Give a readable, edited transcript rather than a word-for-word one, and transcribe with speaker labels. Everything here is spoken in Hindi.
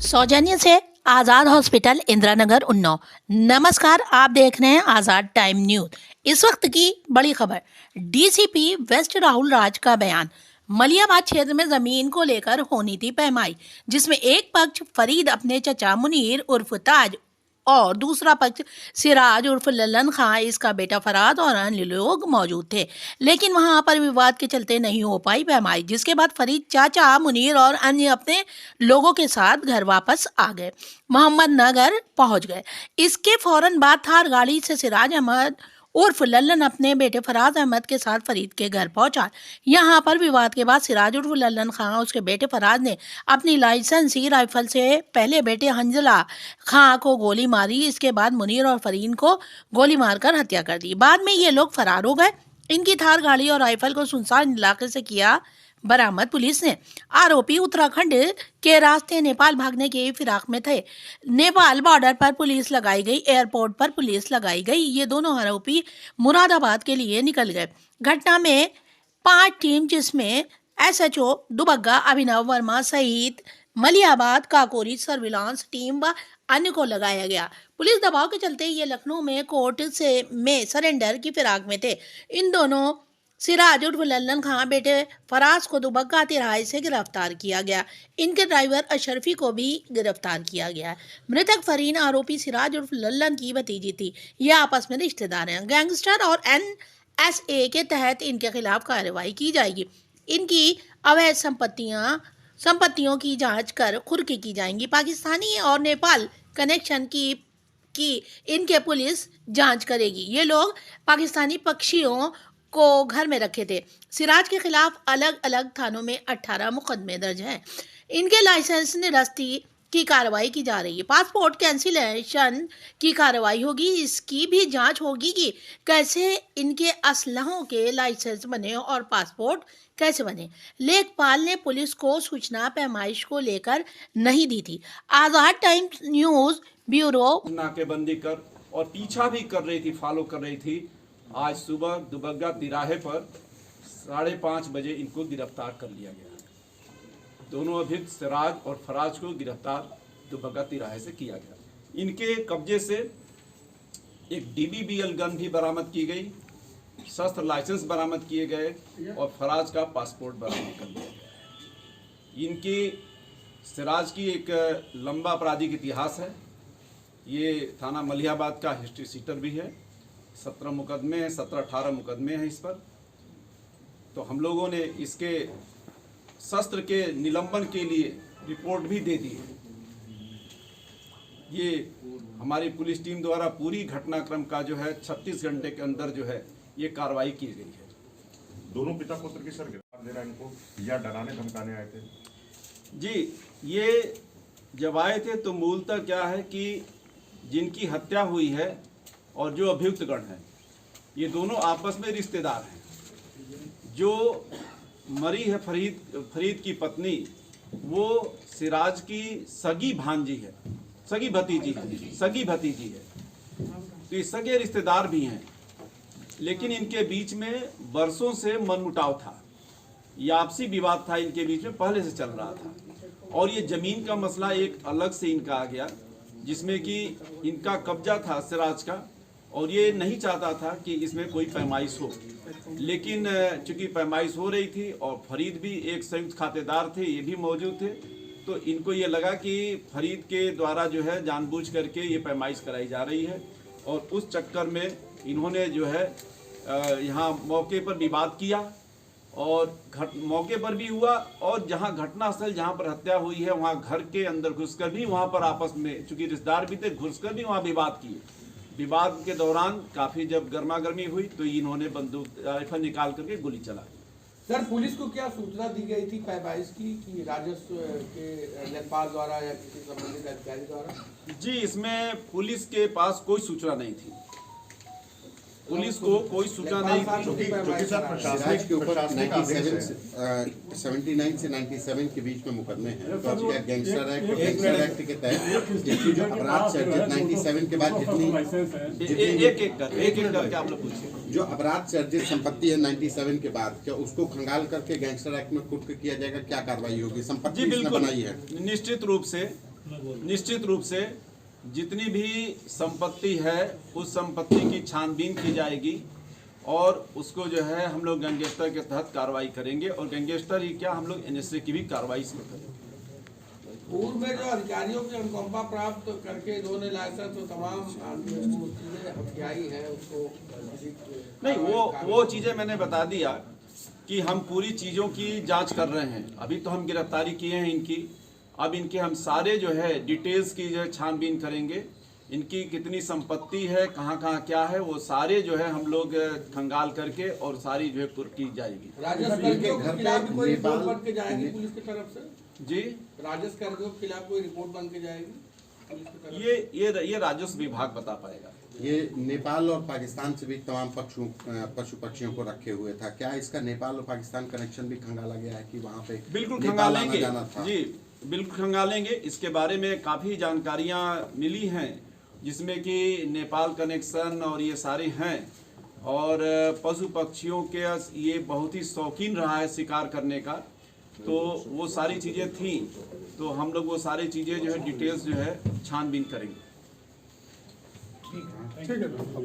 Speaker 1: सौजन्य से आजाद हॉस्पिटल इंदिरा नगर उन्नाव। नमस्कार, आप देख रहे हैं आजाद टाइम न्यूज। इस वक्त की बड़ी खबर, डीसीपी वेस्ट राहुल राज का बयान। मलियाबाद क्षेत्र में जमीन को लेकर होनी थी पैमाई, जिसमें एक पक्ष फरीद अपने चचा मुनीर उर्फ ताज और दूसरा पक्ष सिराज उर्फ लल्लन खां, इसका बेटा फराद और अन्य लोग मौजूद थे। लेकिन वहां पर विवाद के चलते नहीं हो पाई पैमाई, जिसके बाद फरीद चाचा मुनीर और अन्य अपने लोगों के साथ घर वापस आ गए, मोहम्मद नगर पहुंच गए। इसके फौरन बाद थार गाड़ी से सिराज अहमद उर्फ लल्लन अपने बेटे फराज अहमद के साथ फरीद के घर पहुंचा। यहां पर विवाद के बाद सिराज उर्फ लल्लन खां उसके बेटे फराज ने अपनी लाइसेंसी राइफल से पहले बेटे हंजला खां को गोली मारी। इसके बाद मुनीर और फरीन को गोली मारकर हत्या कर दी। बाद में ये लोग फरार हो गए। इनकी थार गाड़ी और राइफल को सुनसान इलाके से किया बरामद पुलिस ने। आरोपी उत्तराखंड के रास्ते नेपाल भागने की फिराक में थे। नेपाल बॉर्डर पर पुलिस लगाई गई, एयरपोर्ट पर पुलिस लगाई गई। ये दोनों आरोपी मुरादाबाद के लिए निकल गए। घटना में 5 टीम, जिसमें एसएचओ दुबग्गा अभिनव वर्मा सहित मलियाबाद काकोरी सर्विलांस टीम व अन्य को लगाया गया। पुलिस दबाव के चलते ये लखनऊ में कोर्ट में सरेंडर की फिराक में थे। इन दोनों सिराज उर्फ लल्लन खां बेटे फराज को दुबग्गा तिराहे से गिरफ्तार किया गया। इनके ड्राइवर अशरफी को भी गिरफ्तार किया गया। मृतक फरीन आरोपी सिराज उर्फ लल्लन की भतीजी थी। ये आपस में रिश्तेदार हैं। गैंगस्टर और एनएसए के तहत इनके खिलाफ कार्रवाई की जाएगी। इनकी अवैध संपत्तियों की जांच कर कुर्की की जाएंगी। पाकिस्तानी और नेपाल कनेक्शन की इनके पुलिस जांच करेगी। ये लोग पाकिस्तानी पक्षियों को घर में रखे थे। सिराज के खिलाफ अलग अलग थानों में 18 मुकदमे दर्ज हैं। इनके लाइसेंस निरस्ती की कार्रवाई की जा रही है। पासपोर्ट कैंसिलेशन की कार्रवाई होगी। इसकी भी जांच होगी कि कैसे इनके असलहों के लाइसेंस बने और पासपोर्ट कैसे बने। लेखपाल ने पुलिस को सूचना पैमाइश को लेकर नहीं दी थी। आजाद टाइम्स न्यूज ब्यूरो
Speaker 2: नाकेबंदी कर और पीछा भी कर रही थी, फॉलो कर रही थी। आज सुबह दुबग्गा तिराहे पर 5:30 बजे इनको गिरफ्तार कर लिया गया। दोनों अभियुक्त सिराज और फराज को गिरफ्तार दुबग्गा तिराहे से किया गया। इनके कब्जे से एक डीबीबीएल गन भी बरामद की गई, शस्त्र लाइसेंस बरामद किए गए और फराज का पासपोर्ट बरामद कर लिया गया। इनकी सिराज की एक लंबा आपराधिक इतिहास है। ये थाना मलियाबाद का हिस्ट्री सीटर भी है। 17 मुकदमे हैं, 17-18 मुकदमे हैं इस पर। तो हम लोगों ने इसके शस्त्र के निलंबन के लिए रिपोर्ट भी दे दी है। ये हमारी पुलिस टीम द्वारा पूरी घटनाक्रम का जो है 36 घंटे के अंदर जो है ये कार्रवाई की गई है।
Speaker 3: दोनों पिता पुत्र की सर गिरफ्तार दे रहा है इनको या डराने धमकाने आए थे?
Speaker 2: जी, ये जब आए थे तो मूलतः क्या है कि जिनकी हत्या हुई है और जो अभियुक्तगण हैं, ये दोनों आपस में रिश्तेदार हैं। जो मरी है फरीद की पत्नी, वो सिराज की सगी भांजी है, सगी भतीजी है। तो ये सगे रिश्तेदार भी हैं। लेकिन इनके बीच में बरसों से मनमुटाव था, ये आपसी विवाद था इनके बीच में, पहले से चल रहा था। और ये जमीन का मसला एक अलग से इनका आ गया, जिसमें कि इनका कब्जा था सिराज का, और ये नहीं चाहता था कि इसमें कोई पैमाइश हो। लेकिन चूंकि पैमाइश हो रही थी और फरीद भी एक संयुक्त खातेदार थे, ये भी मौजूद थे, तो इनको ये लगा कि फरीद के द्वारा जो है जानबूझ करके ये पैमाइश कराई जा रही है। और उस चक्कर में इन्होंने जो है यहाँ मौके पर विवाद किया और मौके पर भी हुआ। और जहाँ घटनास्थल जहाँ पर हत्या हुई है, वहाँ घर के अंदर घुसकर भी वहाँ पर आपस में, चूंकि रिश्तेदार भी थे, घुसकर भी वहाँ विवाद किए। विवाद के दौरान काफी जब गर्मा गर्मी हुई तो इन्होंने बंदूक राइफल निकाल करके गोली चला दी।
Speaker 4: सर, पुलिस को क्या सूचना दी गई थी पैमाइश की कि राजस्व के लेखपाल द्वारा या किसी संबंधित अधिकारी द्वारा?
Speaker 2: जी, इसमें पुलिस के पास कोई सूचना नहीं थी। पुलिस को कोई सूचना नहीं थी।
Speaker 5: सिराज के ऊपर 79 से 97 के बीच में मुकदमे हैं। तो गैंगस्टर एक्ट के तहत इसकी जो अपराध सर्जित 97 के बाद
Speaker 2: एक करके आप लोग पूछिए,
Speaker 5: जो अपराध सर्जित संपत्ति है 97 के बाद, क्या उसको खंगाल करके गैंगस्टर एक्ट में कुर्क किया जाएगा? क्या कार्रवाई होगी? संपत्ति
Speaker 2: जी बिल्कुल
Speaker 5: बनाई है
Speaker 2: निश्चित रूप से निश्चित रूप से जितनी भी संपत्ति है उस संपत्ति की छानबीन की जाएगी और उसको जो है हम लोग गैंगस्टर के तहत कार्रवाई करेंगे और गैंगस्टर ही क्या, हम लोग एनएसए की भी कार्रवाई इसमें करेंगे।
Speaker 4: पूर्व में जो अधिकारियों की अनुकंपा प्राप्त करके इन्होंने लाइसेंस तो तमाम चीजें हथियाई है उसको
Speaker 2: नहीं, वो चीज़ें मैंने बता दिया कि हम पूरी चीज़ों की जांच कर रहे हैं। अभी तो हम गिरफ्तारी किए हैं इनकी, अब इनके हम सारे जो है डिटेल्स की जो है छानबीन करेंगे। इनकी कितनी संपत्ति है, कहाँ कहाँ क्या है, वो सारे जो है हम लोग खंगाल करके और सारी जो है की जाएगी।
Speaker 4: राजस्व कर्मियों के खिलाफ कोई रिपोर्ट बन के जाएगी पुलिस की तरफ से?
Speaker 2: जी,
Speaker 4: राजस्व कर्मियों के खिलाफ कोई रिपोर्ट बन के जाएगी पुलिस की तरफ से?
Speaker 2: ये राजस्व विभाग बता पाएगा।
Speaker 5: ये नेपाल और पाकिस्तान से भी तमाम पशु पक्षियों को रखे हुए था, क्या इसका नेपाल और पाकिस्तान कनेक्शन भी खंगाला गया है कि वहाँ पे
Speaker 2: बिल्कुल
Speaker 5: नेपाल
Speaker 2: खंगालेंगे
Speaker 5: आना जाना था?
Speaker 2: जी, बिल्कुल खंगालेंगे। इसके बारे में काफ़ी जानकारियाँ मिली हैं जिसमें कि नेपाल कनेक्शन और ये सारे हैं और पशु पक्षियों के ये बहुत ही शौकीन रहा है शिकार करने का, तो वो सारी चीज़ें थी, तो हम लोग वो सारी चीज़ें जो है डिटेल्स जो है छानबीन करेंगे।
Speaker 6: ठीक है।